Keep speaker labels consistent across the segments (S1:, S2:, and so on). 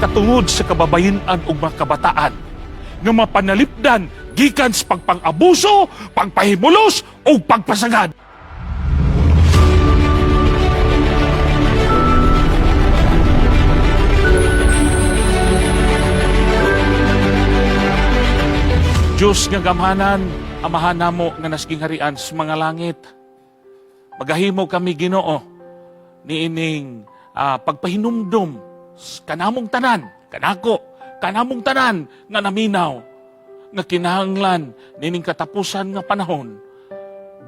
S1: katungod sa kababayen-an ug mga kabataan nga mapanalipdan gikan sa pagpang-abuso, pagpahimulos ug pagpasagad. Diyos nga gamhanan, amahan namo nga nasging harian sa mga langit. Magahimo kami Ginoo niining pagpahinumdum kanamong tanan, kanako, kanamong tanan nga naminaw, nga kinahanglan nining katapusan nga panahon,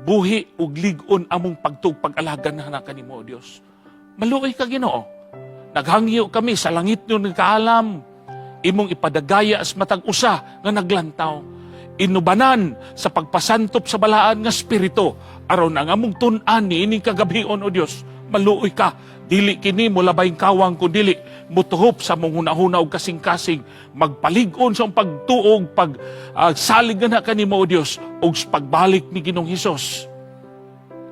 S1: buhi ug lig-on among pagalagan na kanimo, O Dios. Maluoy ka Ginoo. Naghangyo kami sa langit nun nga kaalam, imong ipadagaya as matag usa nga naglantaw. Inubanan sa pagpasantop sa balaan nga spirito aron ang among tun-an niining kagabion, O Dios. Maluoy ka, dili kini mo labayng kawang kun dili mutuhop sa mong hunahuna og kasing-kasing, magpalig-on sa pagtuog, salig na kanimo, O Dios, og pagbalik ni Ginoong Hesus.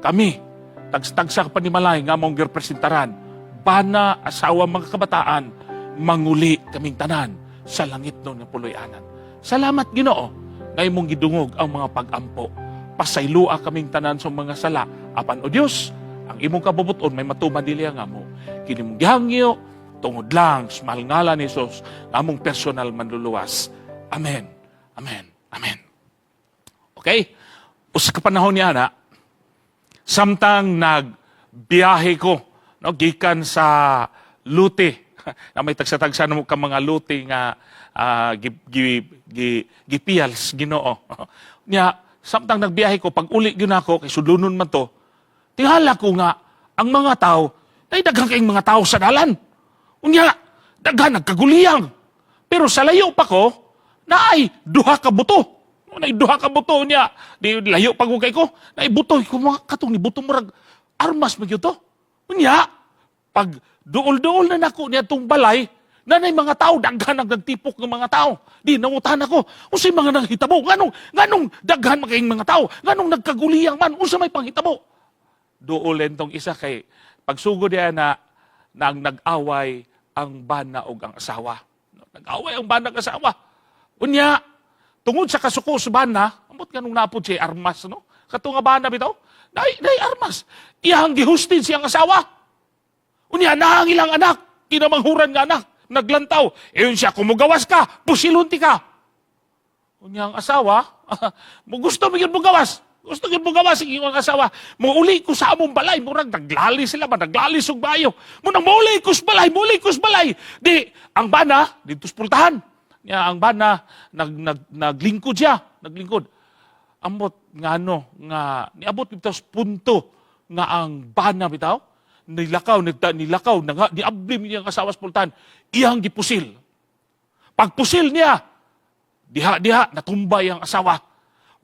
S1: Kami tagsa ka panimalay nga among girepresentaran, bana asawa mga kabataan, manguli kaming tanan sa langit nun nga puloy-anan. Salamat Ginoo nga imong gidungog ang mga pag-ampo. Pasaylua kaming tanan sa mga sala. Apan O Dios, ang imong kabubuton may matuman dili ang amo. Kini mong gihangyo tungod lang sa mahal ngalan ni Jesus, among personal manluluwas. Amen. Amen. Amen. Okay? Usa ka panahon niya na, samtang nagbiyahe ko, no, gikan sa Lute, na may tagsa-tagsa na mo ka mga Lute nga gipiyals Ginoo. Nya, samtang nagbiyahe ko, pag uli gyud ako, kay sudlunon man to, tingala ko nga, ang mga tao, ay daghang kayong mga tao sa dalan. Unya, daghan nagkaguliyang. Pero sa layo pa ko, na ay duha ka buto. Na ay duha ka buto niya. Di layo pa ko kay ko, na ay buto. Kung mga katong ni buto murag armas magyud to. Unya, pag duol-duol na nako niya itong balay, nanay mga tao, daghan ang nagtipok ng mga tao. Di, nangutan ako, unsay mga nanghitabo, nganong daghan makayong mga tao, nganong nagkaguliyang man, unsay may panghitabo. Duulen tong isa kay, pagsugod niya na nag-away ang bana o ang asawa. Nag-away ang bana ang asawa. Unya, tungod sa kasuko sa bana, amot nganong napod siya armas, no? Katunga bana bitaw, nay armas. Iyang gihustin siyang asawa. Unya, nahangil ang anak, kinamanghuran nga anak, naglantaw. Iyon siya, kumugawas ka, pusilunti ka. Unya, ang asawa, gusto mo yun mugawas. Gusto yun mugawas, ang asawa. Muuli ko sa among balay, murag naglali sila ba, naglali sug bayo. Munang muli ko sa balay. Di, ang bana, dito sa pultahan. Nya, ang bana, naglingkod siya, naglingkod. Ambot, nga niabot bitaw sa punto, nga ang bana bitaw, nilakaw, niablim niya ang asawa sa pultahan, iyang gipusil. Pagpusil niya, diha, natumbay ang asawa.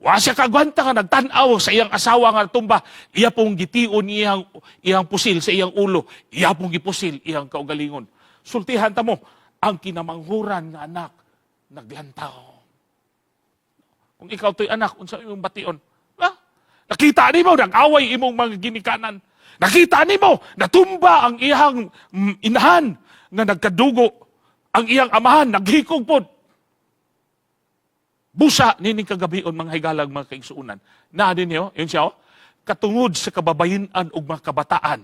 S1: Wa siya kagwanta nga nagtanaw sa iyang asawa nga natumba, iya pong gitiun iyang pusil sa iyang ulo, iya pong gipusil iyang kaugalingon. Sultihan ta mo, ang kinamanghuran nga anak, naglantaw. Kung ikaw to'y anak, unsa imong bation? Ha? Nakita ni mo, nag-away imong mga ginikanan. Nakita ni mo, natumba ang iyang inahan nga nagkadugo. Ang iyang amahan, naghikog po. Busa nining kagabion mga higalag mga kaigsuunan. Na din niyo, yun siya, katungod sa kababayen-an ug mga kabataan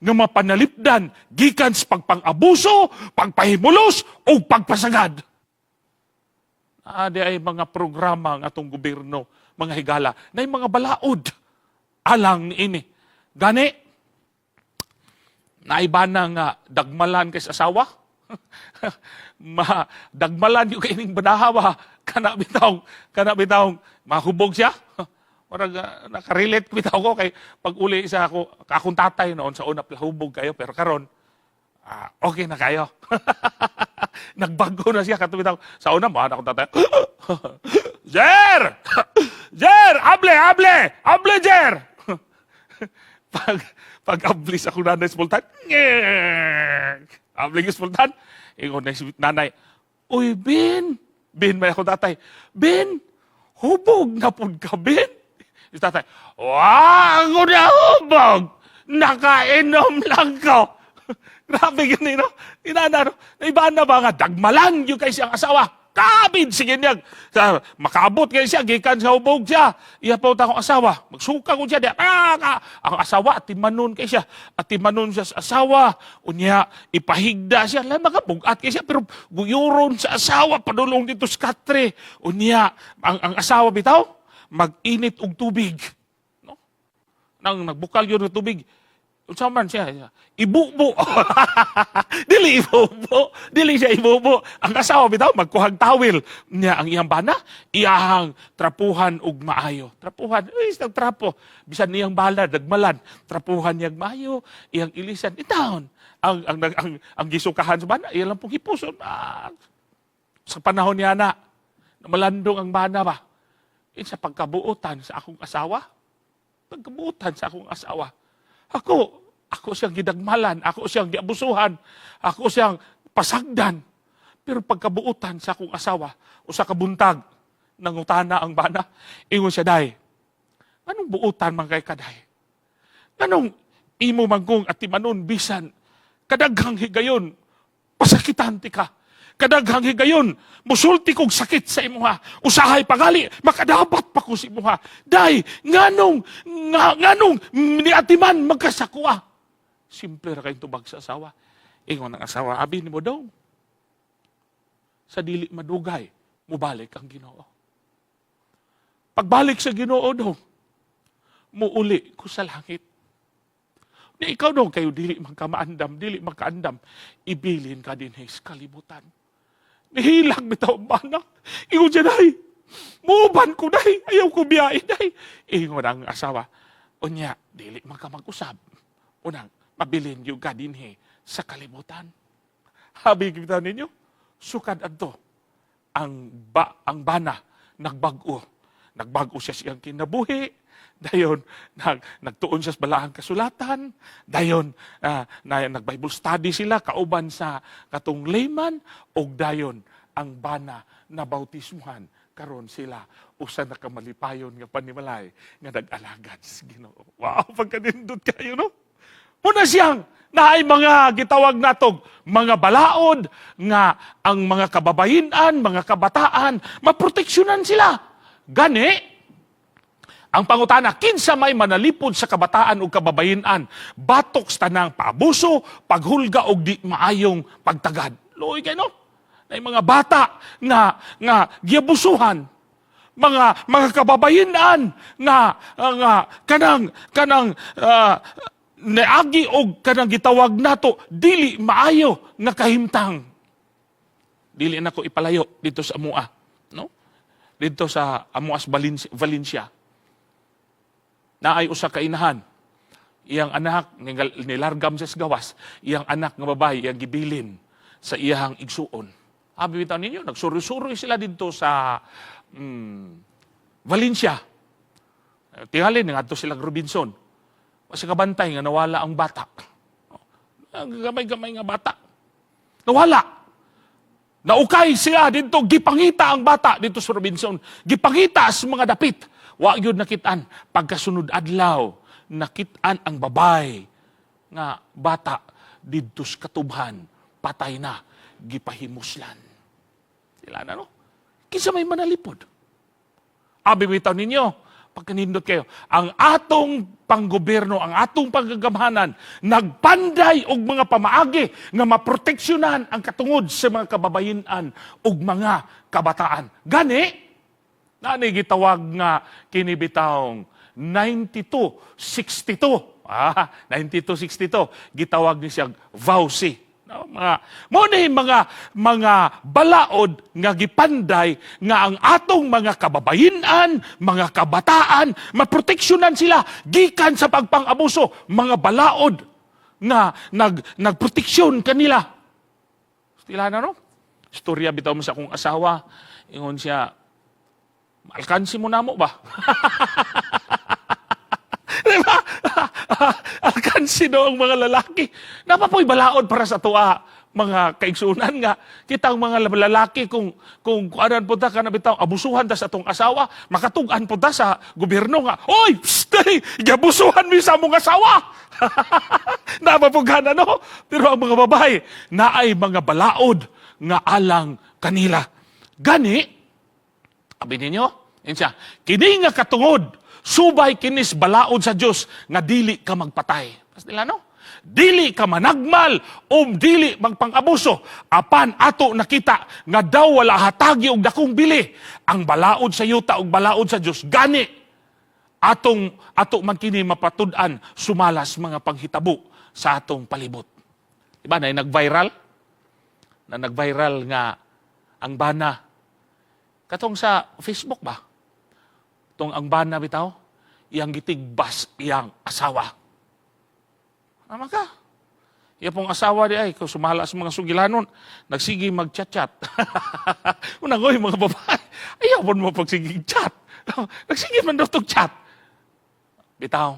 S1: nga mapanalipdan gikan sa pagpang-abuso, pagpahimulos o pagpasagad. Adi ay mga programa ng atong gobyerno, mga higala, na yung mga balaod alang ni ini. Gani, naibana nga dagmalan kay sa asawa, dagmalan yung kaining banahawa, kana bitaw, mahubog siya. Parang nakarelate bitaw ko kay pag uli sa akong tatay noon sa una hubog kayo, pero karon okay na kayo. Nagbago na siya katubitaw. Sa una mo, akong tatay, Jer! Jer! Able, Jer! Pag ablis ako nanay sa pultan, ablis sa pultan, ingon na nanay, uy, Ben, may akong tatay, Ben, hubog na pud ka, Ben? Yung tatay, wow, ako na hubog, nakainom lang ko. Grabe yun, no? Inana, no? Iba na ba nga, dagmalan yung kay siyang asawa. Kabid, sige niya. Makabot kayo siya, gikan sa hubog siya. Iya po akong asawa. Magsuka ko siya. Ang asawa, atimanon kay siya. Atimanon siya sa asawa. Unya, ipahigda siya. Lang bugat kay siya. Pero guyuron sa asawa. Padulong dito sa katre. Unya, ang asawa bitaw, mag-init og tubig. No? Nang nagbukal yun ng tubig, unsa man siya? Ibubo. Dili ibubo. Dili siya ibubo. Ang asawa bitaw magkuhag tawil niya ang iyang bana, iyahang trapuhan og maayo. Trapuhan, isang trapo. Bisan niyang bala dagmalan, trapuhan niyang maayo, iyang ilisan. Itahon. Ang gisukahan sa bana, iya lang pong hipuson. Sa panahon niya na malandong ang bana ba? Sa pagkabuutan sa akong asawa. Pagkabuutan sa akong asawa. Ako siyang gidagmalan, ako siyang giabusuhan, ako siyang pasagdan. Pero pagkabuutan sa akong asawa, o sa kabuntag, nangutana ang bana, ingon siya, day, anong buutan man kay kaday? Anong imo mangkong at timanon bisan, kadaghang higayon, pasakitan ti ka. Kadaghang higayon, musulti kong sakit sa imuha. Usahay pagali, makadapat pa ko sa imuha. Day, nganong niatiman magkasakwa. Simple ra kayong tubag sa asawa. Ingon ang asawa, abi ni mo daw. Sa dili madugay, mubalik ang Ginoo. Pagbalik sa Ginoo daw, muuli ko sa langit. Na ikaw daw kayo dili magkaandam, ibilin ka din sa kalibutan. Nihilag bitaw ang bana. Ingon siya, day, muuban ko, day, ayaw ko biyain, day. Ingon ang asawa, unya, dili mag-usab. Unang, mabilin yung ka din sa kalibutan. Habig bitaw ninyo, sukad adto ang bana nagbago. Nagbago siya siyang kinabuhi. Dayon, nagtuon siya sa balaang kasulatan. Dayon, nag-Bible study sila, kauban sa katong layman. O dayon, ang bana na bautismuhan. Karon sila, usa na kamalipayon nga panimalay, nga nag-alagad sa Ginoo. Wow, pagkanindot kayo, no? Muna siyang, na ay mga gitawag natog, mga balaod, nga ang mga kababayinan, mga kabataan, maproteksyonan sila. Gani, ang pangutana, kinsa may manalipod sa kabataan o kababayinan, batok sa tanang paabuso, paghulga o di maayong pagtagad. Luoy kayo, no? Na mga bata nga giabusuhan, mga kababayinan nga kanang neagi og kanang gitawag nato dili maayo nga kahimtang. Dili nako ipalayo dito sa amua, no? Dito sa Amuas Valencia. Naay usa ka inahan, iyang anak nilargam sa gawas, iyang anak nga babae iyang gibilin sa iyang igsuon. Abi bitaw ninyo, nagsuroy-suroy sila dito sa Valencia. Tingali ngadto sila Robinson. Kasi kabantay nga nawala ang bata. Ang gamay-gamay nga bata. Nawala. Naukay siya dito, gipangita ang bata dito sa Robinson. Gipangita sa mga dapit. Wa yun nakitaan. Pagkasunod adlaw, nakitaan ang babay nga bata dito sa katubhan. Patay na. Gipahimuslan. Sila na, no? Kinsa may manalipod. Abi bitaw ninyo, pagkanindot kayo, ang atong panggobyerno, ang atong panggagamhanan, nagpanday og mga pamaagi nga maproteksyonan ang katungod sa mga kababayinan og mga kabataan. Gani, nani gitawag nga kinibitawng 9262. 9262. Gitawag ni siyang VAUSI. No, mga balaod nga gipanday nga ang atong mga kababayinan, mga kabataan, maproteksyonan sila gikan sa pagpang-abuso, mga balaod nga nagproteksyon kanila. Sila na, no? Istorya bitaw mo sa akong asawa, ingon siya, alkansi mo na mo ba? Diba? Alkansi daw ang mga lalaki. Napapoy balaod para sa tuwa. mga kaigsunan nga, kitang mga lalaki kung anan po ta ka na bitaw, abusuhan ta sa atong asawa, makatugan po ta sa gobyerno nga, oy, pstay, gabusuhan mi sa mong asawa. Napapugan no? Pero ang mga babae, naay mga balaod nga alang kanila. Gani, sabi ninyo, insya, kini nga katungod, subay kinis balaod sa Diyos nga dili ka magpatay. Pas nila no? Dili ka managmal o dili magpang-abuso. Apan ato nakita nga daw wala hatagi og dakong bili. Ang balaod sa yuta og balaod sa Dios gani ato man kini mapatud-an sumalas mga panghitabo sa atong palibot. Diba na nag-viral? Na nag-viral nga ang bana katong sa Facebook ba? Tong ang bana bitaw iyang gitigbas iyang asawa. Naman ka. Iya pong asawa di ay, kung sumala sa mga sugilanon, nagsigi mag-chat-chat. Unang oy, mga babae, ayaw po mo pagsigi chat. Nagsigi man daw itong chat. Bitaw,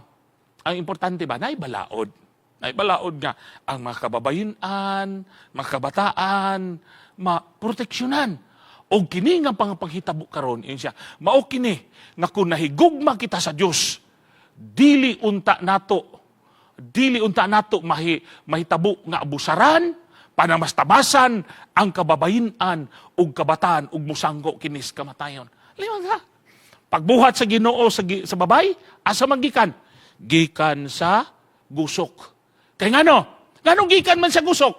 S1: ang importante ba, naibalaod. Naibalaod nga, ang mga kababayinan, mga kabataan, maproteksyonan. O kini nga panghitabo karon, yun siya, mao kini, nga kung nahigugma kita sa Diyos, dili unta nato mahitabo nga abusaran, panamastabasan ang kababayinan ug kabataan ug musanggo kinis kamatayon. Liman ka. Pagbuhat sa Ginoo sa babay, asa magikan? Gikan sa gusok. Kay ngano? Nganong gikan man sa gusok?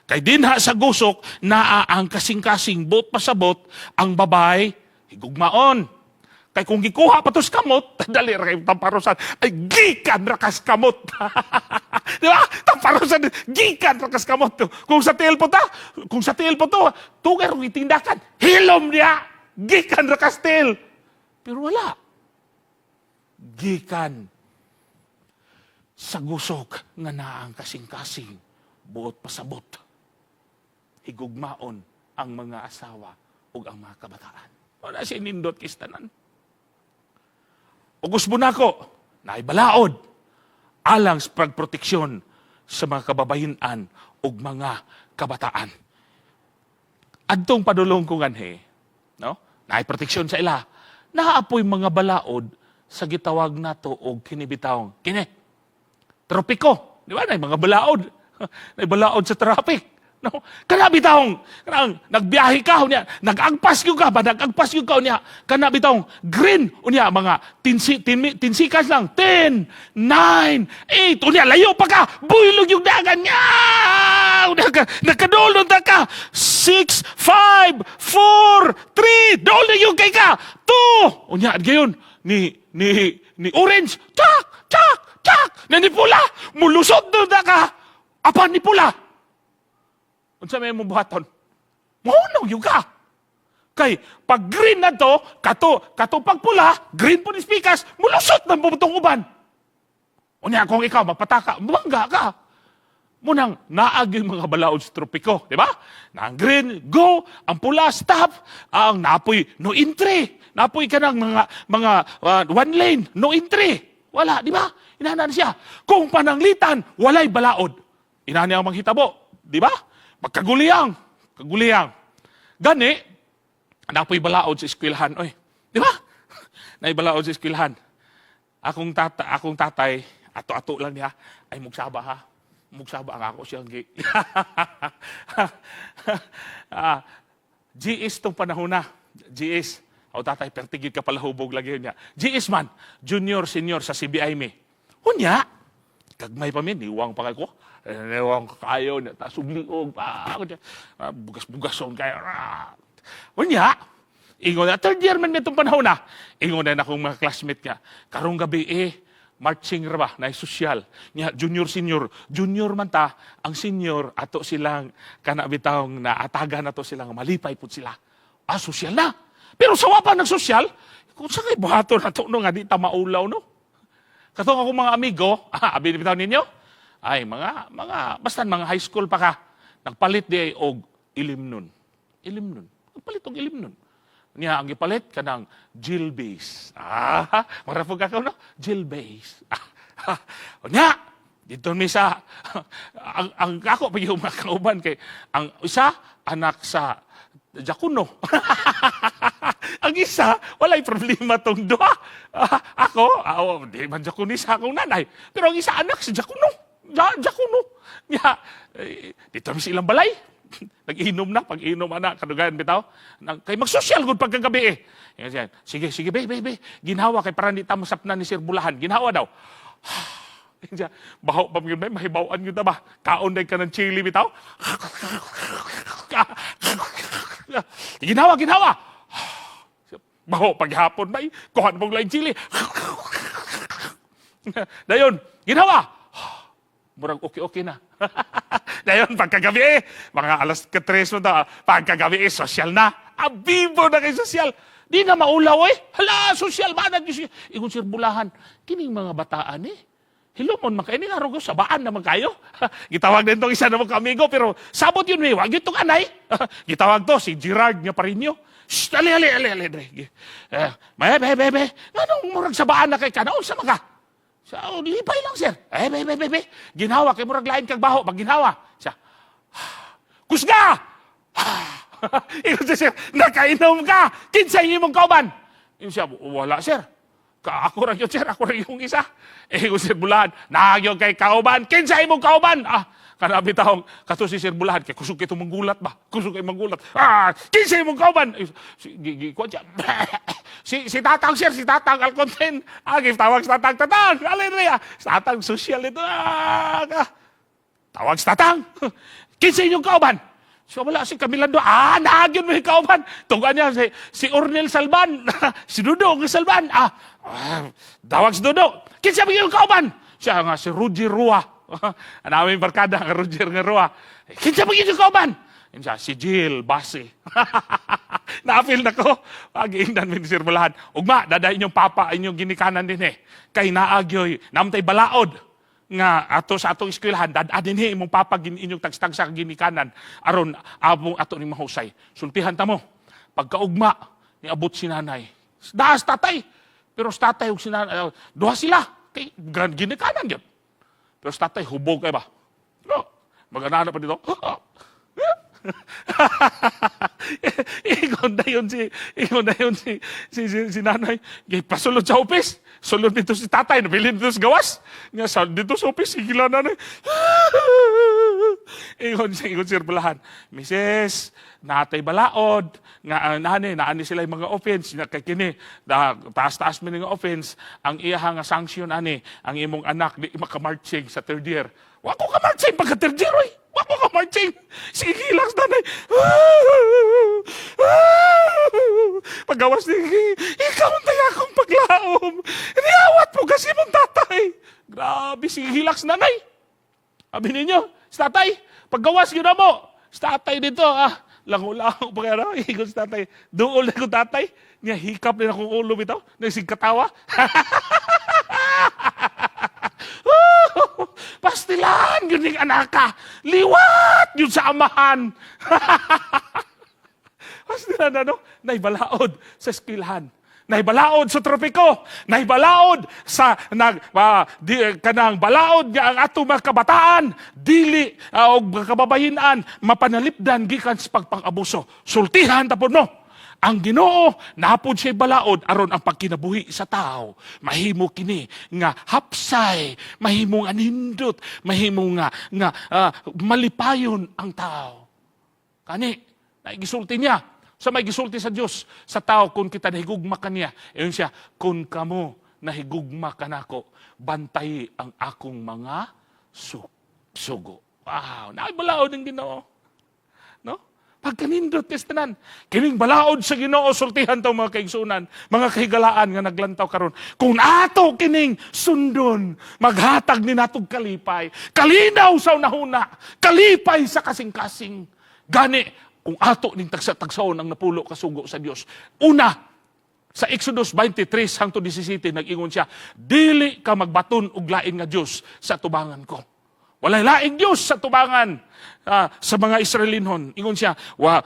S1: Kay dinha sa gusok naa ang kasing-kasing bot pasabot ang babay higugmaon. Kay kung gikuha pa tos kamot, dali ra kay tamparosan, ay gikan ra kas kamot. Di ba? Tamparosan, gikan ra kas kamot. Kung sa tiil po to, tugar kong itindakan, hilom niya, gikan ra kas tiil. Pero wala. Gikan sa gusok nga naang kasing-kasing, buot pasabot. Higugmaon ang mga asawa ug ang mga kabataan. Wala siya nindot kistanan. Ugos mo na ko, naibalaod, alang sa pagproteksyon sa mga kababayinan o mga kabataan. Adtong padulong ko ganhe, no? Naiproteksyon sa ila, naapoy mga balaod sa gitawag nato og kinibitawng, kini, tropiko. Di ba? Mga balaod. Naibalaod sa traffic. No? Kana bitawng, nagbiyahe ka, unya, nag-agpas yung ka ba? Nag-agpas yung ka, unya, kana bitawng, green, unya, mga tinsikas lang, 10, 9, 8, unya, layo pa ka, builog yung dagan niya, nakadolon ta ka, 6, 5, 4, 3, dolon yung kay ka, 2, unya, gayon, ni orange, tsak, na ni pula, mulusot doon na ka, apa ni pula, unsa may mong buhaton? Mahunong yung ka. Kay, pag green na to, kato pagpula, green po ni speakers, mulusot ng bumutong uban. Unya, kung ikaw, mapataka, bumangga ka. Munang naag yung mga balaod sa tropiko, di ba? Na ang green, go, ang pula, stop, ang napoy, no entry. Napoy ka ng mga one lane, no entry. Wala, di ba? Inahanan siya. Kung pananglitan, walay balaod. Inahanan ang manghitabo, di ba? Magkaguliyang. Gani, napoy balaod sa eskwelahan. Oy, di ba? Naibalaod sa eskwelahan. Akong tatay, ato-ato lang niya, ay mugsaba ha. Mugsaba ang ako siyang GS tong panahon na. GS. O tatay, pertigid ka pala hubog lagi niya. GS man, junior, senior sa CBI mi. Hunya, kagmay pa min, niwang pa ko. Niwang kayo, subliog pa. Bugas-bugason kayo. Hunya, ingon na, third year man itong panahon na. Ingon na akong mga classmate niya. Karong gabi marching ra ba, na sosyal. Nya, junior, senior. Junior man ta, ang senior, ato silang kanabitawang na atagan ato silang malipay po sila. Sosyal na. Pero sa wapa ng sosyal, kung sa kay buhato na ito, nga di ta maulaw, no? Katong akong mga amigo, binibitaw ninyo, ay basta mga high school pa ka, nagpalit di ay og ilimnon. Nagpalit og ilimnon. Niya, ang ipalit ka ng Jill base. Marapog ka no? Jill base. Niya, Dito mi sa ang ako pa yung mga kauban kay ang isa anak sa Jakuno. Ang isa, walay problema tong duha. Di man Jakunis sa akong nanay. Pero ang isa anak sa Jakuno. Jakuno. Dito mi silang balay. Nag-inom na, pag-inom anak, kadugayan bitaw. Kay magsosyal gud pagkagabi eh. Sige, be. Ginhawa kay para di ta masapnan ni Sir Bulahan. Ginhawa daw. Baho pa yun, mahibawaan yun na ba? Kaon ka ng chili bitaw. Ginawa. Baho paghapon ba? Kuhan mong laing chili. Dayon, ginawa. Murang okay na. Dayon, pagkagabi mga alas 3 mo daw, pagkagabi sosyal na. Abibo na kay sosyal. Di na maulaw Hala, sosyal ba? Ingon Sir Bulahan, kining mga bataan Hilomon makaini nga rugo, sabaan naman kayo. Gitawag din tong isa namang kamigo, pero sabot yun wag yun tong anay. Gitawag to, si Gerard nga parinyo. Shh, ali. Bebe. Anong murag sabaan na kay kanaon sa mga? Lipay lang, sir. Bebe. Ginhawa, kay murag lain kag baho, pag ginhawa. Siya, kusga! Ikaw siya, sir, nakainom ka! Kinsay imong kauban! Yung siya, wala, sir. Ako rin yun, sir. Ako rin yung isa. Kung Sir Bulahan, nagyo kay kauban. Kinsay mong kauban? Kanabi taong, kato si Sir Bulahan, kay kusog ito manggulat ba? Kusog kayo manggulat. Kinsay mong kauban? Si Tatang, sir. Si Tatang Alconten. Tawag sa Tatang. Alin si Tatang social ito. Tawag sa Tatang. Kinsay yung kauban? So wala si Camilando. Nagyon mo yung kauban. Tugan niya si Ornel Salban. Si Dudong Salban. Tawag si Dudong. Kinsa yung kauban? Siya nga si Roger Rua. Anaming barkada nga Roger nga Rua. Kinsa yung kauban? Siya si Jill Basi. Naapil na ko. Pag-iingdan mo ni Sir Bulahan. Ugma, daday inyong papa, inyong ginikanan din Kay naagyoy, namtay balaod. Nga ato sa atong eskwelahan, dadadin imong papa inyong tagstagsa ginikanan. Aron, abong ato ni mahusay. Sultihan ta mo. Pagkaugma, niabot si nanay. Daas tatay. Pero sa tatay, duha sila. Kay ginikanan yun. Pero sa tatay, hubog kayo ba? Mag-anana pa dito. Ingon na yun si nanay. Pasulod sa office. Sulod dito si tatay. Nabilin dito sa gawas. Dito sa office, higila nanay. Ingon Sir Bulahan, Mrs. natay balaod. Nga naani sila yung mga offense. Kay kini, taas-taas mo nga offense. Ang iya nga sanction ang imong anak, di makamarching sa third year. Wako ka marching pagka third year, Wako ka marching. Sige lang sa nanay. Pagawas ni, ikaw ang tayo akong paglaom. Niawat mo kasi mong tatay. Grabe, sige hilaks nanay. Sabi ninyo, sa tatay, paggawas yun na mo. Sa tatay dito, lango-lango pa kaya na, higon sa tatay. Dool na ko tatay. Niya hikap na akong ulo bitaw. Nagsigkatawa. Pastilan, yun yung anak ka. Liwat yun sa amahan. Pastilan, naibalaod sa eskwelahan. Naibalaod sa tropiko. Naibalaod sa kanang balaod nga ang ato mga kabataan. Dili o kababayinan mapanalipdan gikan sa pagpang-abuso. Sultihan tapon no. Ang Ginoo napod siya balaod aron ang pagkinabuhi sa tao. Mahimo kini nga hapsay, mahimo nga nindot, mahimo nga malipayon ang tao. Kani, naigisulti niya. Sa may gisulti sa Dios sa tao kung kita nahigugma kaniya. Iyon siya, kung kamo nahigugma kanako, bantay ang akong mga sugo. Wow, naibalaod ng Ginoo. No? Pagkanindot testanan, kining balaod sa Ginoo sultihan taw mga kaigsunan, mga kahigalaan nga naglantaw karon. Kung ato kining sundon, maghatag ni natog kalipay, kalinaw sa unahuna, kalipay sa kasing-kasing. Gani, kung ato ning tagsa-tagsaon ang napulo kasugo sa Dios. Una, sa Exodus 23 hangtod 17 nag-ingon siya, dili ka magbaton og lain nga Dios sa tubangan ko. Walay laing Diyos sa tubangan sa mga Israelinhon. Ingon siya,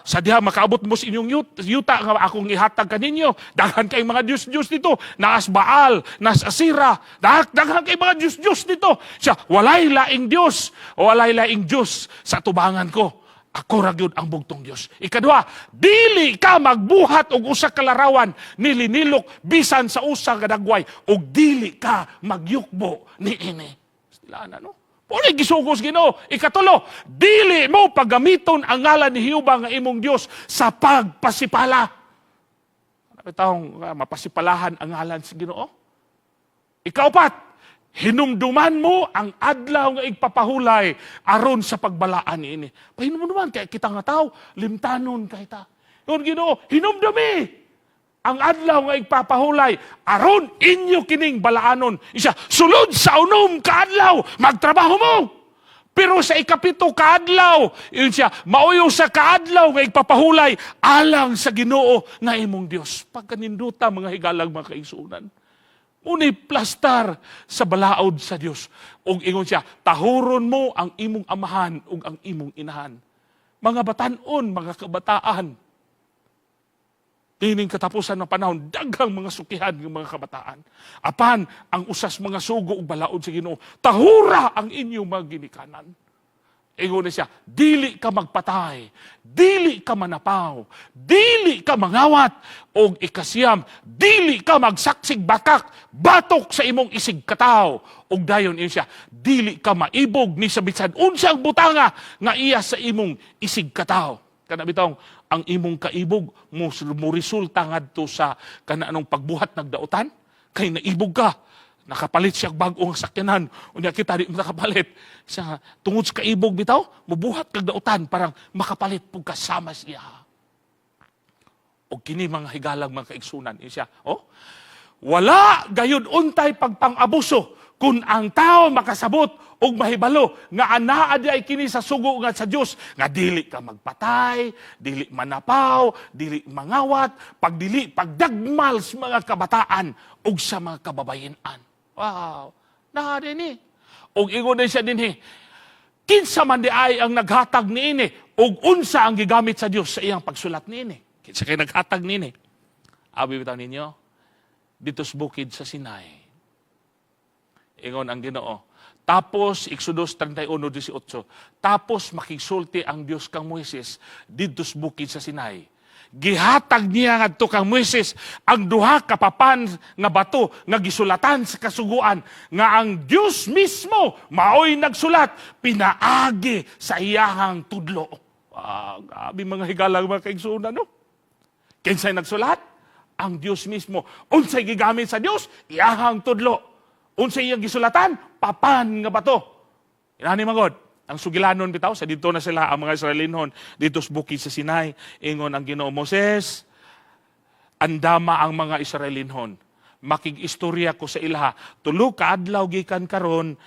S1: sa diha makaabot mo sa inyong yuta nga akong ihatag kaninyo. Daghan kay mga Diyos-Diyos dito. Naas Baal, naas Asira. Daghan kay mga Diyos-Diyos dito. Siya, walay laing Diyos. Walay laing Diyos sa tubangan ko. Ako ra gyud ang bugtong Dios. Ikadua, dili ka magbuhat og usa ka larawan nilinilok bisan sa usa ka dagway ug dili ka magyukbo niini. Sila no? Puli gisugos Ginoo. Ikatulo, dili mo paggamiton ang ngalan ni Jehova nga imong Dios sa pagpasipala. Ano taong mapasipalahan ang ngalan si Ginoo? Ikaapat, hinumduman mo ang adlaw nga igpapahulay aron sa pagbalaan niini. Pahinumduman kay kita nga tao, limtanon kay ta. Yun Ginoo, hinumdumi ang adlaw nga igpapahulay aron inyo kining balaanon. Isa, sulod sa unom ka adlaw, magtrabaho mo. Pero sa ikapito ka adlaw, yun siya, mauyo sa kaadlaw nga igpapahulay alang sa Ginoo nga imong Dios. Pagkaninduta mga higalag mga kaigsunan. Unay plastar sa balaod sa Dios. Og ingon siya, tahuron mo ang imong amahan ug ang imong inahan. Mga batanon, mga kabataan, kining katapusan ng panahon, daghang mga sukihan ng mga kabataan. Apan, ang usas mga sugo ug balaod sa Ginoo, tahura ang inyong mga ginikanan. Ingon na siya, dili ka magpatay, dili ka manapaw, dili ka mangawat, og ikasiyam, dili ka magsaksig bakak, batok sa imong isig kataw. Og dayon siya, dili ka maibog ni sa bisan unsang butanga nga iya sa imong isig kataw. Kana bitong ang imong kaibog mo resulta ngadto sa kananong pagbuhat nagdautan kay naibog ka, nakapalit siya bag-ong sakyanan, unya kita di nakapalit sa tungod sa kaibog bitaw mubuhat kag dautan parang makapalit pug kasama siya. Og kini mga higalang mga kaigsunan siya, wala gayud untay pagpang-abuso kung ang tao makasabot og mahibalo nga anaa di ay kini sa sugo nga sa Dios nga dili ka magpatay, dili manapaw, dili mangawat, pagdagmal sa mga kabataan ug sa mga kababayen-an. Wow, na dinhi. Og ingon din siya dinhi, kinsa man di ay ang naghatag niini ug unsa ang gigamit sa Dios sa iyang pagsulat niini. Kinsa kay naghatag niini? Abi bitaw ninyo, dito sa bukid sa Sinai. Ingon ang Ginoo. Tapos, Exodus 31:18, tapos makigsulti ang Dios kang Moises didto sa bukid sa Sinai. Gihatag niya ngadto kang Moises ang duha ka papan nga bato nga gisulatan sa kasuguan nga ang Dios mismo maoy nagsulat pinaagi sa iyahang tudlo. Grabe mga higalang mga kaigsunan, no? Kinsay nagsulat? Ang Dios mismo. Unsay gigamit sa Dios? Iyahang tudlo. Unsay iyang gisulatan? Papan nga bato. Inani magod. Ang sugilanon bitaw, sa dito na sila ang mga Israelinhon, dito sa bukid sa Sinai, ingon ang Ginoo, Moses, andama ang mga Israelinhon. Makig-istorya ko sa ilaha. Tulo ka adlaw gikan karon,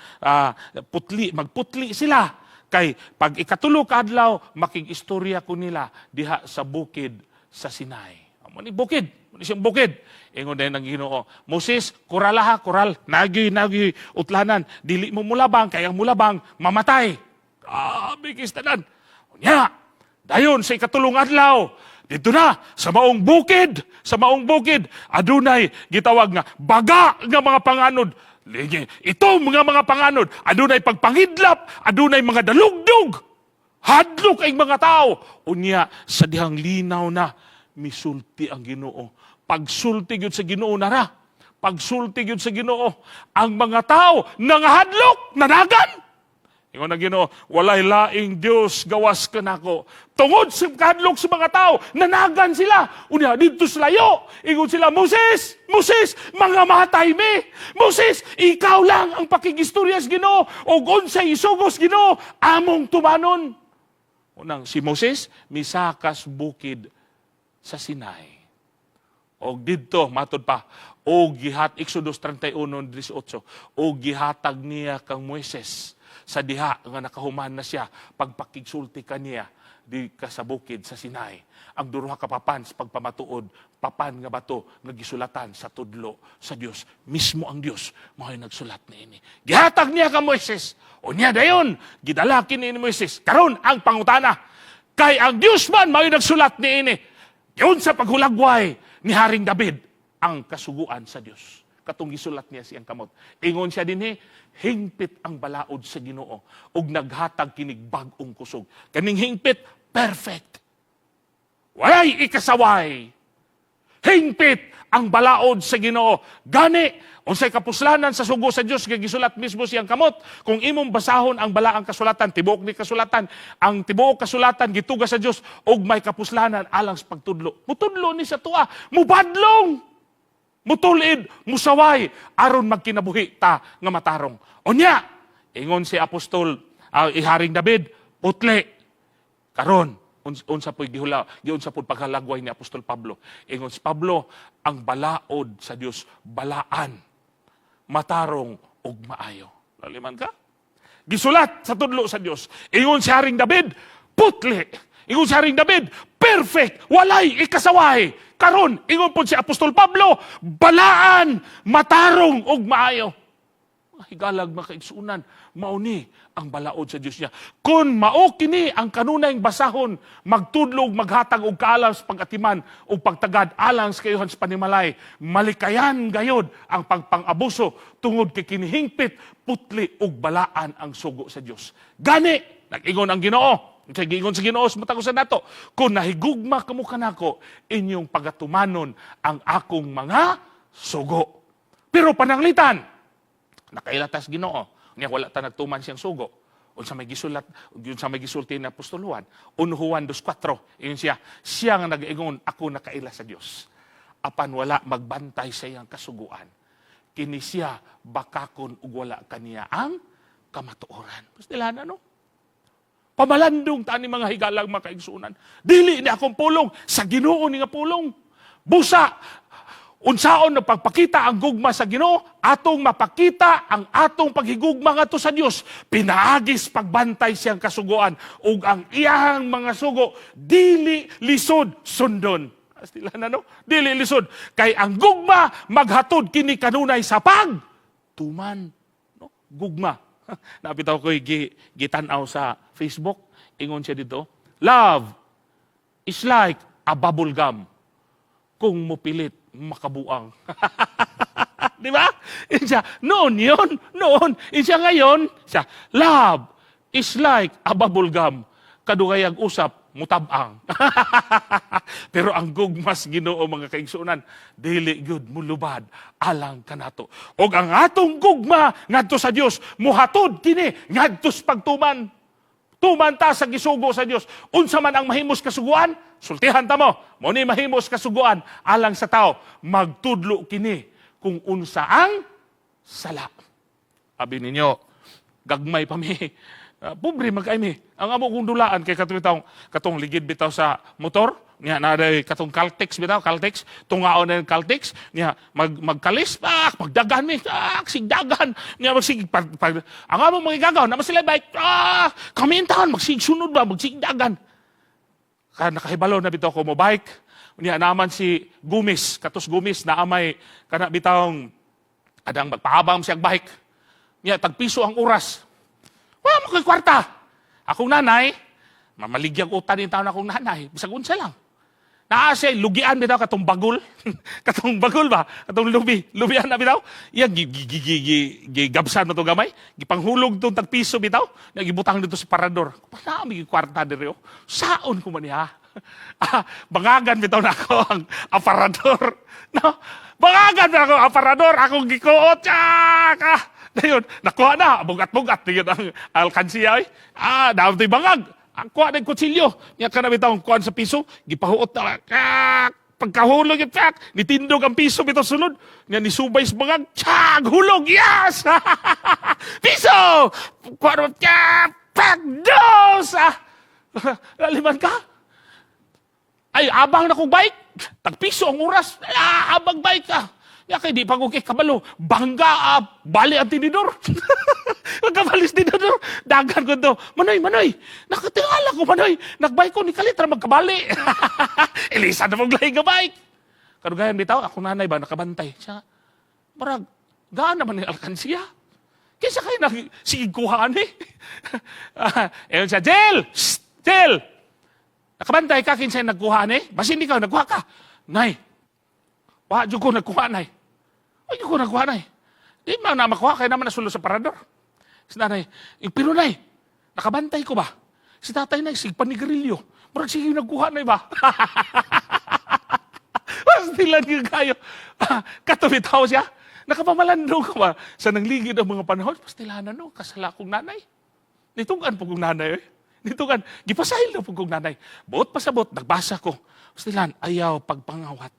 S1: magputli sila. Kay pag ikatulo ka adlaw, makig-istorya ko nila diha sa bukid sa Sinai. Amo ni bukid, mo siyang bukid. Ingon din ang Ginoo, Moses, kural nagi utlanan, dili mo mulabang, kaya mulabang, mamatay. Bigis tanan. Nya, dayon sa ikatulong adlaw, dito na, sa maong bukid, adunay gitawag nga, baga nga mga panganod. Ito mga panganod, adunay pagpangidlap, adunay mga dalugdog, hadlok ay mga tao. Unya, sa dihang linaw na, misulti ang Ginoo. Pagsulti yun sa Ginoo nara. Pagsulti yun sa Ginoo. Ang mga tao nangahadlok, nanagan. Ingon na Ginoo, walay laing Dios gawas ka nako. Tungod sa kahadlok sa mga tao, nanagan sila. Unya, dito sa layo. Ingon sila, Moses, mga matay me. Moses, ikaw lang ang pakigistorya sa Ginoo. O unsay isugos Ginoo, among tumanon. Unang, si Moses, misakas bukid sa Sinai. O dito, matod pa, Exodus 31:18, o gihatag niya kang Moises sa diha nga nakahuman na siya pagpakigsulti kaniya di ka sa bukid sa Sinai. Ang duruha ka papan sa pagpamatuod, papan nga bato nga gisulatan sa tudlo sa Dios. Mismo ang Dios mao'y nagsulat niini. Gihatag niya ka Moises. O niya dayon, gidala kini ni Moises. Karon ang pangutana, kay ang Dios man mao'y nagsulat niini. Yun sa paghulagway ni Haring David ang kasuguan sa Dios. Katong gisulat niya siyang kamot. Ingon siya dinhi, hingpit ang balaod sa Ginoo ug naghatag kinig bag-ong kusog. Kaning hingpit perfect. Walay ikasaway. Hingpit ang balaod sa Ginoo. Gani unsay kapuslanan sa sugo sa Dios kay gisulat mismo siyang kamot. Kung imong basahon ang balaang kasulatan, tibuok ni kasulatan, ang tibuok kasulatan gituga sa Dios ug may kapuslanan alang sa pagtudlo. Mutudlo ni sa tuwa, mubadlong. Mutulid, musaway, aron magkinabuhi ta nga matarong. Unya, ingon si Apostol, Haring David, putli. Karon, unsa po'y gihula, giunsa po'y paghalagway ni Apostol Pablo. Ingon si Pablo, ang balaod sa Dios, balaan, matarong ug maayo. Laliman ka? Gisulat sa tudlo sa Dios. Ingon si Haring David, putli. Ingon si Haring David, perfect, walay ikasaway. Karon, ingon po si Apostol Pablo, balaan, matarong og maayo. Higalag makaigsunan, mauni ang balaod sa Dios niya. Kung mao kini ang kanunay basahon, magtudlog, maghatag og kaalam sa pagatiman o pagtagad alang sa kayuhan sa panimalay, malikayan gayod ang pagpang-abuso tungod kay kinihingpit, putli og balaan ang sugo sa Dios. Gani, nag-ingon ang Ginoo. Gingon sa Ginoo, matagusan nato, kung nahigugma kamo kanako, inyong pagatumanon ang akong mga sugo. Pero pananglitan, nakailatas Ginoo, niya wala ta nagtuman siyang sugo. Unsa may gisulat, unsa may gisulti ni Apostol Juan, 1 Juan 2:4, iyon siya nga nag-ingon, ako nakaila sa Dios. Apan wala magbantay sa iyang kasuguan. Kini siya bakakon ug wala kaniya ang kamatuoran. Mas nila na, no? Pamalandong tani mga higalang makaigsunan. Dili ni akong pulong, sa Ginoo ni nga pulong. Busa, unsaon na pagpakita ang gugma sa Ginoo, atong mapakita ang atong paghigugma ngadto sa Dios. Pinaagis pagbantay siyang kasuguan ug ang iyang mga sugo dili lisod sundon. Astila na, no? Dili lisod kay ang gugma maghatod kini kanunay sa pagtuman, no? Gugma. Napitaw ko'y gitanaw sa Facebook. Ingon siya dito, love is like a bubble gum. Kung mupilit, makabuang. Di ba? Noon yun. Siya ngayon, love is like a bubble gum. Kadugayag usap, mutabang. Pero ang gugmas Ginoo mga kaigsunan, dili gyud mulubad alang kanato. Og ang atong gugma ngadto sa Dios, muhatod kini ngadto sa pagtuman. Tuman ta sa gisugo sa Dios. Unsa man ang mahimos kasuguan, sultihan ta mo. Mao ni mahimos kasuguan alang sa tao, magtudlo kini kung unsa ang sala. Abi ninyo, gagmay pa mi. Pobre magkaimi. Ang amo kong dulaan kay katong ligid bitaw sa motor, niya naday katong Caltex bitaw, Caltex, tungaon na yung Caltex, niya magkalis, magdagan mi, sigdagan, niya magsig ang amo mga igagaw, naman sila bike, kamintahan, magsigsunod ba, magsigdagan. Kaya nakahibalo na bitaw ko mo bike, niya naman si Gumis, katos Gumis, na amay, kana bitawng, adang magpahabang siyang bike, niya tagpiso ang oras. Wala mo kay kwarta. Akong nanay, mamaligyan ko utan yung taon akong nanay. Bisag unsa lang. Naasay, lugian bitaw katong bagol. Katong bagol ba? Katong lubian na bitaw. Yan, gigabsan mo itong gamay. Gipanghulog itong tagpiso bitaw. Nagibutang dito sa parador. Panami kwarta dito. Saon ko man niya. Bangagan bitaw na ako ang aparador. No? Bangagan na ako ang aparador. Akong gikuot. Dayon, nakuha na, bugat-bugat, dayon ang alkansiya, daw ito'y bangag, ang kuha ng kutsilyo, niya ka na bitang kuha sa piso, gipahuot na, pagkahulog yung nitindog ang piso bitaw sunod, niya nisubay sa bangag, hulog, yes! Piso! Kuha na, dos! Laliman ka? Ay, abang na kong bike, tagpiso ang oras, abang bike ka. Ya kay di pa ko kay kabalo, bangga, bali ang tinidor. Magkabalis din doon. Dagan ko to. Manoy. Nakatingala ko, Manoy. Nagbike ko ni Kalitra magkabali. Elisa na mong lahi gabike. Karugayan bitaw, ako nanay ba, nakabantay. Siya, parang, gaan naman ni alkansiya. Kaysa kayo nagsigikuhaan eh. Ewan siya, Jel! Nakabantay ka, kinsa nagkuhaan eh. Basta hindi ka, nagkuha ka. Nay, wadyo ko nagkuha, nay. Wadyo ko nagkuha, nay. Di man na makuha, kaya naman nasulo sa parador. Si nanay, pero nay, nakabantay ko ba? Si tatay nay, sigpanigarilyo. Marag sige nagkuha, nay ba? Pastilan yung kayo. Katubitaw siya. Nakapamalandong ka ba? Sa nangligid ang mga panahon, pastilanan no, kasala kong nanay. Nitugan po kong nanay. Nitugan, gipasahil na po kong nanay. Buot pasabot, nagbasa ko. Pastilan, ayaw pagpangawat.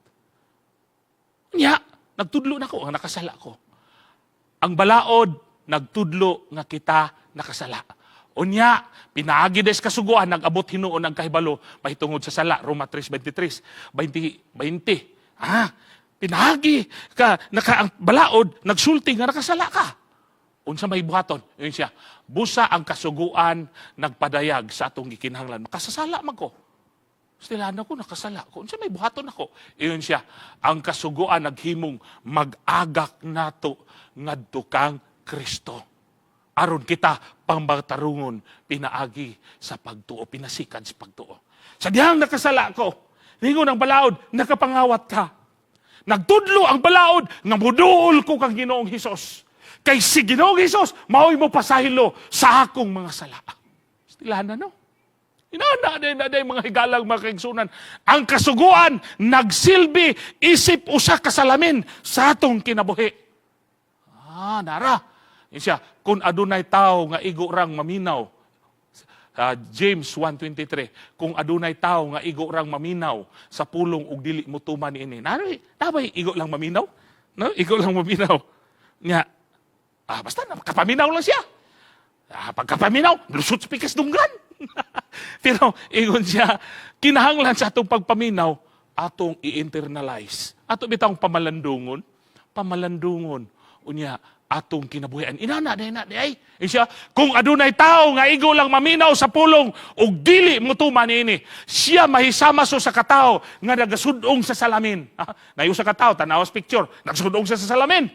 S1: Nya, nagtudlo na ko, ang nakasala ko. Ang balaod, nagtudlo nga kita nakasala. Unya, pinaagi des kasuguan, nag-abot hinuon ang kahibalo, mahitungod sa sala, Roma 3:23, 20. Pinagi ka, ang balaod, nagsulti nga nakasala ka. Unsa may buhaton? Yun siya, busa ang kasuguan, nagpadayag sa atong gikinahanglan. Makasasala man ko. Stilaan ako, nakasala ko. Unsa may buhaton ako? Yun siya, ang kasuguan naghimong mag-agak nato ngadto kang Kristo. Aron kita pangbatarungon pinaagi sa pagtuo, pinasikan sa pagtuo. Sa dihang nakasala ko, ningon ang balaod, nakapangawat ka. Nagtudlo ang balaod, nga muduol ko kang Ginoong Hesus. Kay si Ginoong Hesus, mao'y mo pasahilo sa akong mga sala. Stilaan na no? Inana na mga higalang mga kaigsunan. Ang kasuguan, nagsilbi, isip usa kasalamin sa atong kinabuhi. Nara. Yan siya, kung adunay tao nga igo rang maminaw, James 1:23, kung adunay tao nga igo rang maminaw sa pulong ug dili mutuman niini. Nabay igo lang maminaw? No, igo lang maminaw. Nya, basta kapaminaw lang siya. Pagkapaminaw, lusot sa pikas dunggan. Pero ingon siya, kinahanglan sa atong pagpaminaw, atong i-internalize. Ato bitang pamalandungon. Unya, atong kinabuhian. Inana, day. Siya, kung adunay tao nga igo lang maminaw sa pulong ug dili mutuman niini, siya mahisamaso sa katao nga nagasudong sa salamin. Nayo sa katao, tanawas picture, nagasudong sa salamin.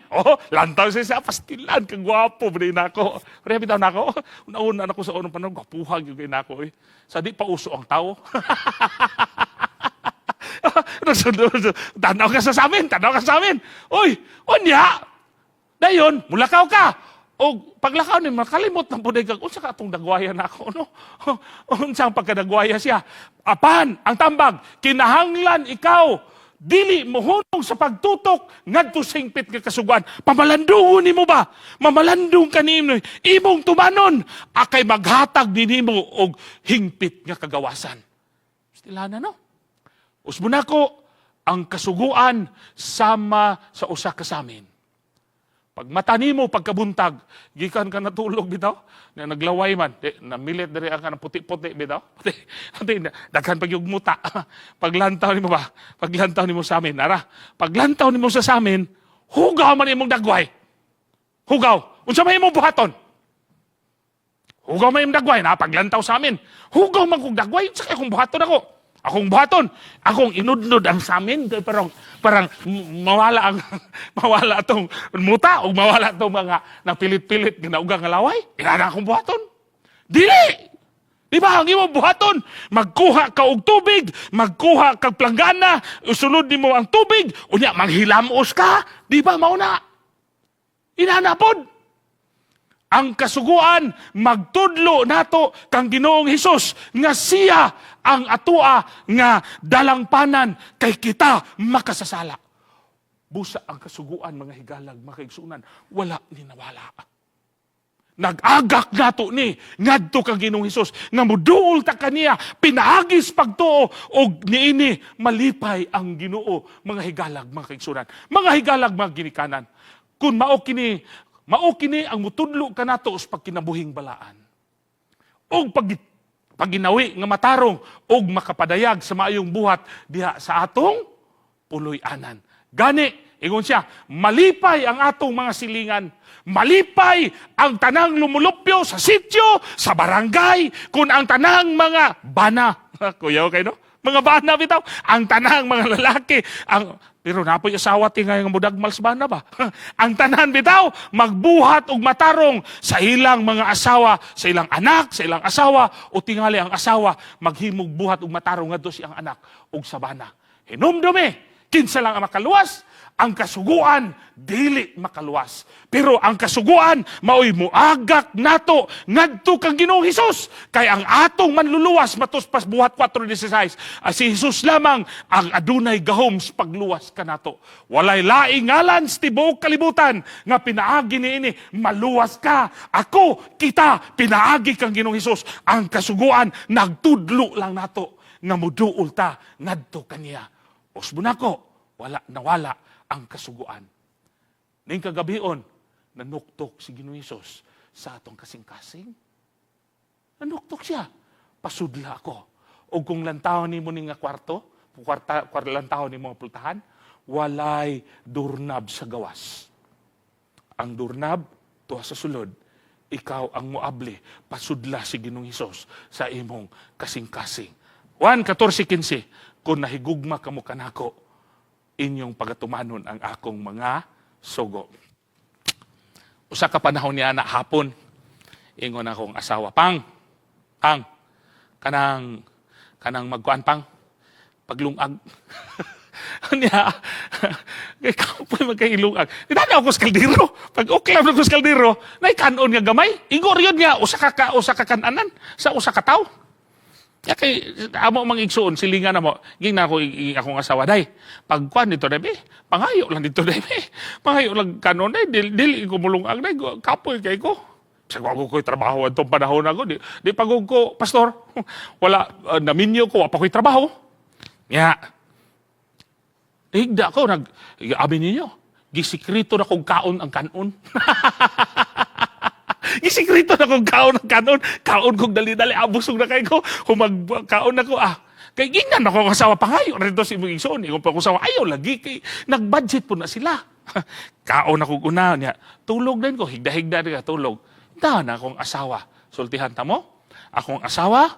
S1: Lantaw siya, pastilan, kang gwapo, bali nako. Pero bitaw nako, una nako sa unang panahon, gwapuhag yung kay nako. Sa di pa uso ang tao. Tanaw ka sa amin. Uy, unya, dayon, mulakaw ka. O paglakaw ni makalimot ng puday kag unsa ka atong dagwaya nako no. Unsang pagkadagwaya siya. Apan ang tambag, kinahanglan ikaw dili mohunong sa pagtutok ngadto sa hingpit nga kasuguan. Pamalandungon nimo ba? Mamalandong kanimo imong tumanon akay maghatag dinimo og hingpit nga kagawasan. Stilana no. Usbo nako ang kasuguan sama sa usa ka samin. Pag mata nimo pagkabuntag, gikan ka natulog bitaw, na naglaway man, namilit diri ang kanang puti-puti bitaw. Puti, daghan pag yung muta. Paglantaw nimo ba? Paglantaw nimo sa amin, ara. Paglantaw nimo sa amin, hugaw man imong dagway. Hugaw. Unsa may imong buhaton? Hugaw man imong dagway na paglantaw sa amin. Hugaw man kog dagway, unsa kay akong buhaton ako? Akong buhaton, akong inudnod ang samin, parang mawala atong muta o mawala atong mga napilit-pilit ginaugang alaway. Ilana akong buhaton. Dili! Di ba ang imong buhaton? Magkuha ka og tubig, magkuha kag planggana, usunod nimo ang tubig, unya manghilamos ka. Di ba mauna? Inana pod. Ang kasuguan, magtudlo nato kang Ginoong Hesus nga siya ang atua nga dalangpanan kay kita makasasala. Busa ang kasuguan, mga higalag, mga kaigsunan, wala ni nawala. Nag-agak nato ni ngadto kang Ginoong Hesus nga muduol ta kaniya, pinaagis pagtuo og niini malipay ang Ginoo, mga higalag, mga kaigsunan, mga higalag, mga ginikanan. Kung mao kini ang mutudlo ka nato sa pagkinabuhing balaan. O paginawi nga matarong og makapadayag sa maayong buhat diha sa atong puloy-anan. Gani, ingon siya, malipay ang atong mga silingan. Malipay ang tanang lumulupyo sa sityo, sa barangay, kung ang tanang mga bana. Kuya, okay no? Mga bana bitaw. Ang tanang mga lalaki. Pero napoy asawa ti nga yung mudagmal sa bana ba? Ang tanan bitaw, magbuhat og matarong sa ilang mga asawa, sa ilang anak, sa ilang asawa, o tingali ang asawa, maghimog buhat og matarong ngadto siyang anak og sa bana. Hinumdumi, kinsa lang ang makaluwas, ang kasuguan, dili makaluwas. Pero ang kasuguan, mao'y muagak nato, ngadto kang Ginoong Hesus. Kay ang atong manluluwas, matuspas buhat 4:16, si Hesus lamang ang adunay gahom sa pagluwas ka nato. Walay laing ngalan sa tibuok kalibutan, nga pinaagi niini, maluwas ka. Ako, kita, pinaagi kang Ginoong Hesus. Ang kasuguan, nagtudlo lang nato, nga muduol ta, ngadto kaniya. Usbo nako, nawala ang kasuguan. Ning kagabion, nanuktok si Ginoong Hesus sa atong kasing-kasing. Nanuktok siya. Pasudla ako. O kung lantawon ni mo ni nga kwarto, lantawon ni mga pultahan, walay durnab sa gawas. Ang durnab, tuwa sa sulod, ikaw ang muabli, pasudla si Ginoong Hesus sa imong kasing-kasing. 1:14-15, kung nahigugma kamo kanako, inyong pagatumanon ang akong mga sugo. Usa ka panahon niya na hapon, ingon akong asawa, Pang, kanang magkuan Pang, paglungag. Niya, kay kapoy magkailungag. Didana ako sa kaldero. Pag uklaw na ko sa kaldero, naikanon nga gamay. Igor yun nga, usa ka kananan, sa usa ka tao. Ya kay amo mang igsuon silingan na mo gingna ko akong asawa day pagkuan dito day pangayo lang dito day pangayo lang kanon day dili ko mulungag day kapoy kay ko sa ko trabaho atong panahon ako di pagug ko pastor wala naminyo ko wa pa ko'y trabaho ya higda ko abi ninyo gisikreto na kog kaon ang kanon. Isikreto na kong kaon ng kanon. Kaon kong dali-dali. Abusog na kayo ko. Humagkaon na ko. Kay gingnan ako kasawa pangayo. Rito si mga igsoon. Kung pa kasawa, ayaw lagi. Kay nag-budget po na sila. Kaon ako una niya. Tulog din ko. Higda-higda rin tulog. Dahan na akong asawa. Sultihan ta mo? Akong asawa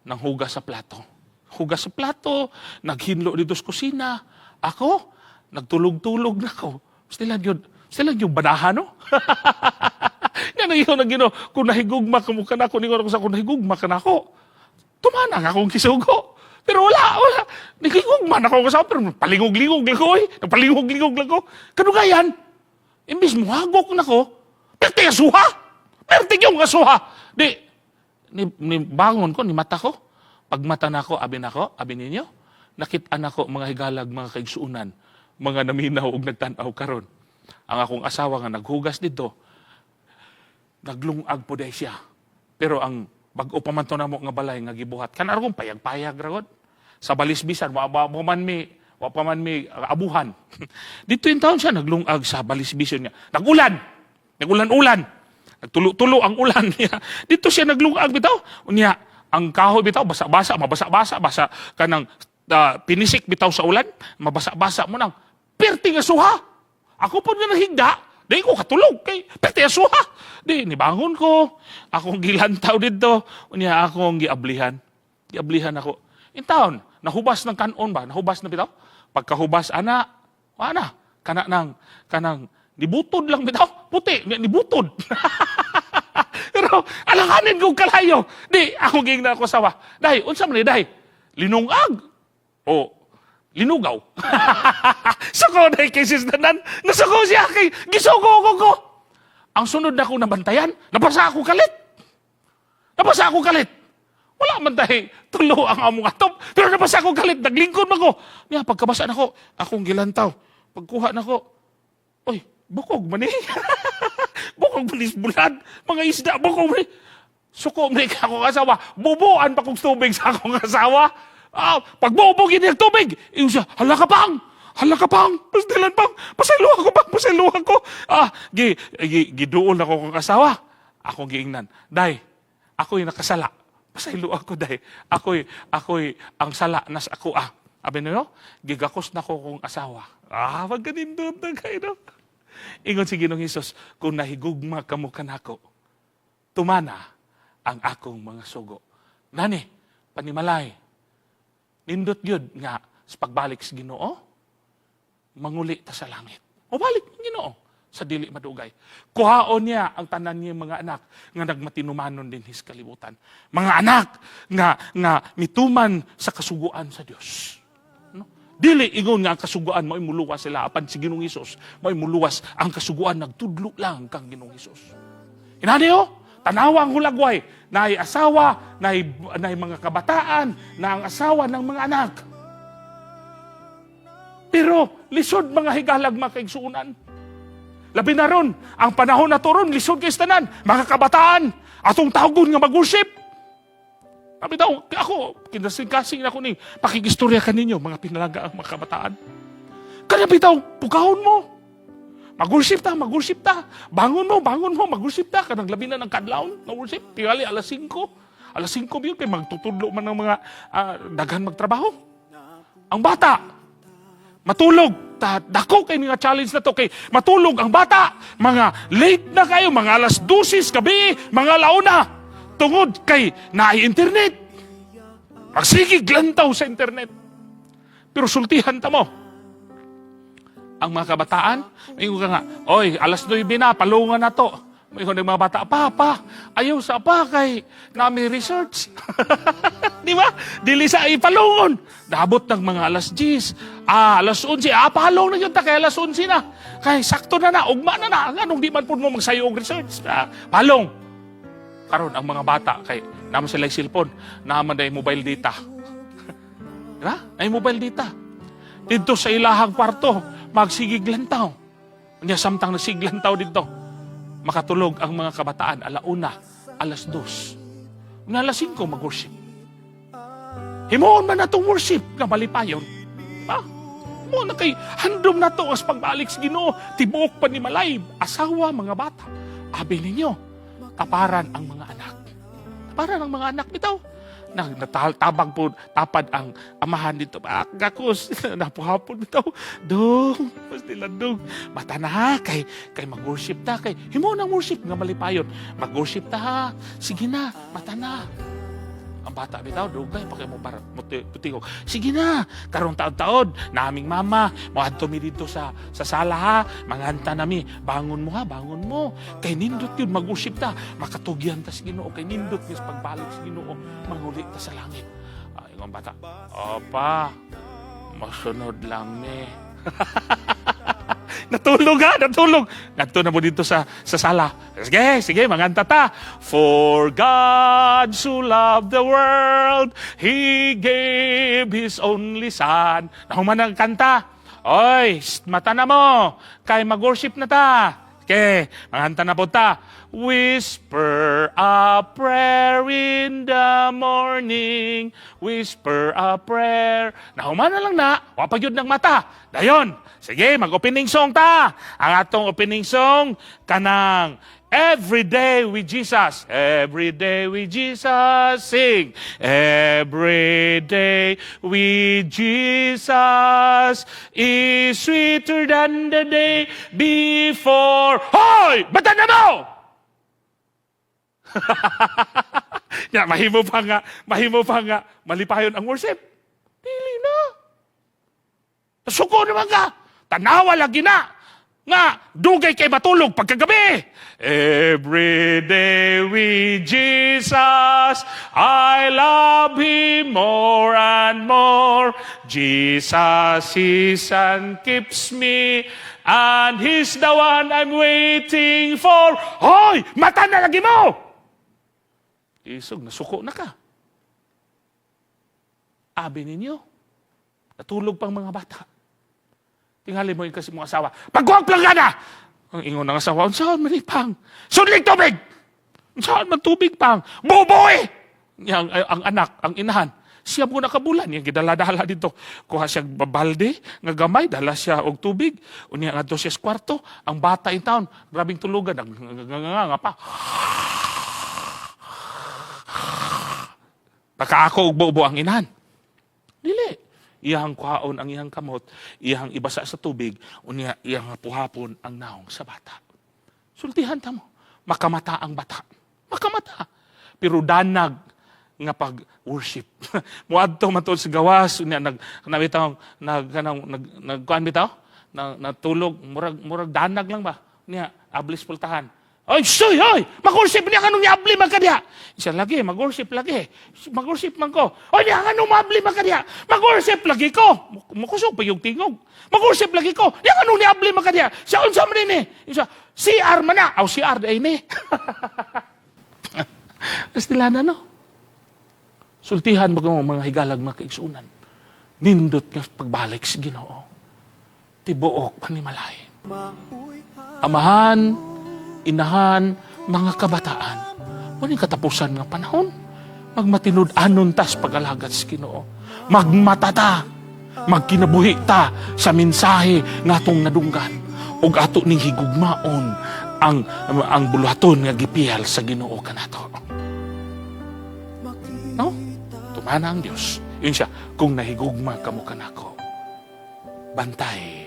S1: nang hugas sa plato. Hugas sa plato. Naghinlo dito sa kusina. Ako, nagtulog-tulog na ako. Stilan yung banahan, no? Nga nang ikaw kung nahigugma ka mo ka na ako, ningon ako sa kung nahigugma ka na ako. Tumanang akong kisugo. Pero wala. Nahigugma na ako sa pero palingog-lingog lang ko, Palingog-lingog lang ko. Kanugayan, imbis mo hagok na ko, perte asuha. Perte yung asuha. Ni bangon ko, ni mata ko. Pag mata na ako, abi ninyo, nakitaan ako mga higalag, mga kaigsuunan, mga naminaw og nagtanaw karon. Ang akong asawa nga naghugas dito, naglungag po day siya. Pero ang bag-o pa man to na mo nga balay nga gibuhat. Kanarong payag-payag ragod. Sa balisbisan, wa pa man mi abuhan. Dito yung taon siya naglungag sa balisbisan niya. Nagulan-ulan. Nagtulo-tulo ang ulan niya. Dito siya naglungag bitaw. Unya, ang kahoy bitaw, basa-basa, basa kanang pinisik bitaw sa ulan, mabasa-basa mo nang perti nga suha. Ako po nga nahigda, di ko katulog kay perti nga suha. Di, nibangon ko, akong gilantaw dito, unya akong giablihan. Giablihan ako. In taon, nahubas ng kanon ba? Nahubas na bitaw? Pagkahubas, kanang nibutod lang bitaw. Puti, nibutod. Pero, alanganin kong kalayo. Di, ako gingna ako sawa. Day, unsa man ni day? Linungag. O, linugaw. Sako na kay sis Nanan. Nasako siya kay gisugo ko. Ang sunod na akong nabantayan, napasa ako kalit. Wala man tayo tulo ang among atop. Pero napasa ako kalit. Naglingkod man ko. Niya, pagkabasa na ko, akong gilantaw. Pagkuha na ko, oy, bukog man eh. Bukog man bulad. Mga isda, bukog man eh. Suko man akong asawa. Bubuan pa kong tubig sa akong asawa. Pagbubugin niya tubig. Iyo siya, hala ka pang. Pasdilan pang. Pasiluha ko. Giduol ako kong asawa. Akong giingnan. Day, ako'y nakasala. Pasaylo ako, day. Ako'y ang sala nas ako, Abi niyo, gigakos na ko kong asawa. Wag ganindot na kayo, no? Ingon si Ginoong Hesus, kung nahigugma kamo kanako, tumana ang akong mga sugo. Nani, panimalay, nindot yun nga sa pagbalik sa Ginoo, manguli ta sa langit. O balik ng Ginoo sa dili madugay. Kuhaon niya ang tanan niya mga anak nga nagmatinumanon din his kalibutan. Mga anak nga mituman sa kasuguan sa Dios. No? Dili ingon nga ang kasuguan mo muluwas sila apan si Ginoong Hesus mo muluwas ang kasuguan nagtudlo lang kang Ginoong Hesus. Inaniyo, tanawa ang hulagway, naay asawa, naay mga kabataan, na ang asawa ng mga anak. Pero lisod mga higalag makaigsuunan. Labi na ron, ang panahon na to ron, lisod kay tanan, mga kabataan, atong tawgon nga mag-worship. Sabi daw, ako, kinasing-kasing na ko ni, pakigistorya ka ninyo, mga pinalaga ang mga kabataan. Kanabi daw, pukahon mo. Mag-worship ta. Bangon mo, mag-worship ta. Kanang labi na ng kadlaon, mag-worship. Tiwali, alas 5. Alas 5 yun, kay magtutudlo man ng mga daghan magtrabaho. Ang bata, matulog. Dako kay mga challenge na to. Kay matulog ang bata. Mga late na kayo, mga alas 12 gabi, mga launa. Tungod kay naay-internet. Magsigig lantaw sa internet. Pero sultihan ta mo. Ang mga kabataan, may ka nga, oy, alas 9 na, palungan na to. May ng mga bata, pa, ayaw sa pa kay nami research. Di ba? Dili sa ipalungon. Dabot ng mga alas 10, alas 11, palong na yun ta kay alas 11 na. Kay sakto na, ugma na. Anong di man po mo magsayo og research? Palong. Karon ang mga bata, kay naman sila cellphone, naman na mobile data. Di ba? Ay mobile data. Dito sa ilahang kwarto, magsigig lantaw. Kanya samtang nasiglantaw dito, makatulog ang mga kabataan, alauna, alas 2. Alas 5 mag-worship. Himuon man na itong worship nga malipayon. Mo na kay handom na to as pagbalik sa Ginoo, tibuok pa ni malay, asawa, mga bata. Abi ninyo, taparan ang mga anak. Taparan ang mga anak bitaw. Tabang po, tapad ang amahan dito. Gakos, napuhapon bitaw. Dong, mas nila dong. Mata na, kay mag-worship ta. Kay, himo ng worship nga malipayon. Mag-worship ta ha. Sige na, mata na. Ang bata bitaw, dugay, pakay mo para putingog. Sige na, karong taon-taon, naming mama, maadto mi dito sa sala ha, manganta nami, bangon mo ha, bangon mo. Kay nindot yun, mag-worship ta, makatugyan ta sa Ginoo, kay nindot yun, pagbalik sa Ginoo, manguli ta sa langit. Yung bata, opa, masunod lang ni. Natulog. Nagto na mo dito sa sala. Sige, manganta ta. For God so loved the world, He gave His only Son. Nahuman ang kanta. Oy, mata na mo. Kay mag-worship na ta. Okay, manganta na po ta. Whisper a prayer in the morning. Whisper a prayer. Nahuman na lang na. Wapag yun ng mata. Dayon. Sige, mag-opening song ta. Ang atong opening song, kanang Every Day with Jesus. Every day with Jesus. Sing. Every day with Jesus is sweeter than the day before. Hoy! Bata na mo! Mahimo pa nga, malipayon ang worship. Dili na. Suko naman ka. Tanawa lagi na. Nga, dugay kay matulog pagkagabi. Every day with Jesus, I love Him more and more. Jesus is and keeps me, and He's the one I'm waiting for. Hoy! Mata na lagi mo! Isog, nasuko na ka. Abi ninyo, natulog pang mga bata. Tingali mo yung kasi mong asawa, pagkuhag lang ka na! Ang ingon ng asawa, saan manipang? Sunlig tubig! Saan man tubig pang? Buboy! Ang anak, ang inahan, siya mo nakabulan, yung gidala-dala dito. Kuha siya babalde, nga gamay, dala siya og tubig. Unya nga siya sa kwarto, ang bata in town, grabing tulugan, nga pa. Baka ako ugbo-ubo ang inahan. Dili. iyang kuhaon ang iyang kamot, iyang ibasa sa tubig, unya iyang puhapon ang naong sa bata. Sultihan ta mo, makamata ang bata. Makamata. Pero danag nga pag-worship. Muadto man to sa gawas, unya nagkuan bitaw, natulog, murag danag lang ba? Unya ablis pultahan. Oy, soy, oy! Mag-worship niya kanong niabli man kadiya. Isa lagi, mag-worship lagi. Mag-worship man ko. Oy, niya kanong maabli man kadiya. Mag-worship lagi ko. Makusog pa yung tingog. Mag-worship lagi ko. Niya kanong niabli man kadiya. Siya unsa man rin eh. Isa, CR man na. Aw, CR day ni. Kastilana, no? Sultihan mo mga higalag mga kaigsunan. Nindot nga pagbalik sa Ginoo. Tibuok panimalay. Amahan, inahan, mga kabataan. Muling katapusan ng panahon. Magmatinud-anon tas pag-alagat sa Ginoo. Magmatata. Magkinabuhi ta sa mensahe nga atong nadunggan. Ug ato ning higugmaon ang buluhaton nga gipiyal sa Ginoo kanato. No? Tumana ang Dios. Yun siya, kung nahigugma kamo kanako, bantay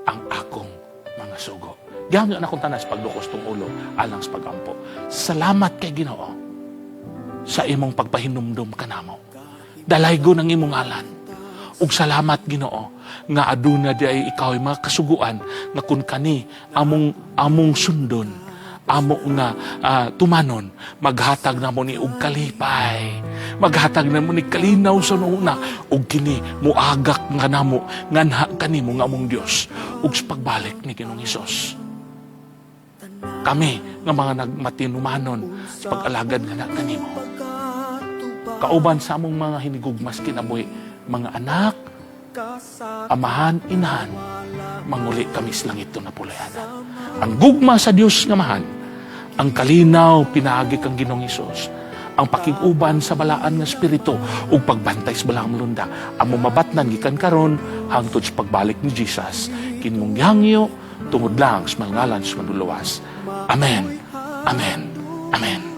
S1: ang akong mga sugo. Diyan na akong tanas pagdukos tong ulo alang sa pagampo. Salamat kay Ginoo sa imong pagpahinumdum kanamo. Dalaygo ng imong ngalan. Ug salamat Ginoo nga aduna di ay ikaw ay mga kasuguan nga kun kani among sundon, amo nga tumanon, maghatag na mo ni og kalipay. Maghatag na mo ni kalinaw sa una ug kini muagak nga namo nganha kanimo nga among Dios ug sa pagbalik ni Ginoong Hesus. Kami nga mga nagmatinumanon sa pag-alagad nga na kanimo. Kauban sa among mga hinigugmas kinabuhi, mga anak, amahan, inahan, manguli kami sa langit na pulayana. Ang gugma sa Dios nga mahal, ang kalinaw pinaagi kang Ginoong Hesus, ang pakiguban sa balaan nga espiritu ug pagbantay sa balang lunda, ang mabatnan gikan karon hangtod sa pagbalik ni Jesus kinmong yangyo tungod lang sa ngalan sa manluluwas. Amen. Amen. Amen.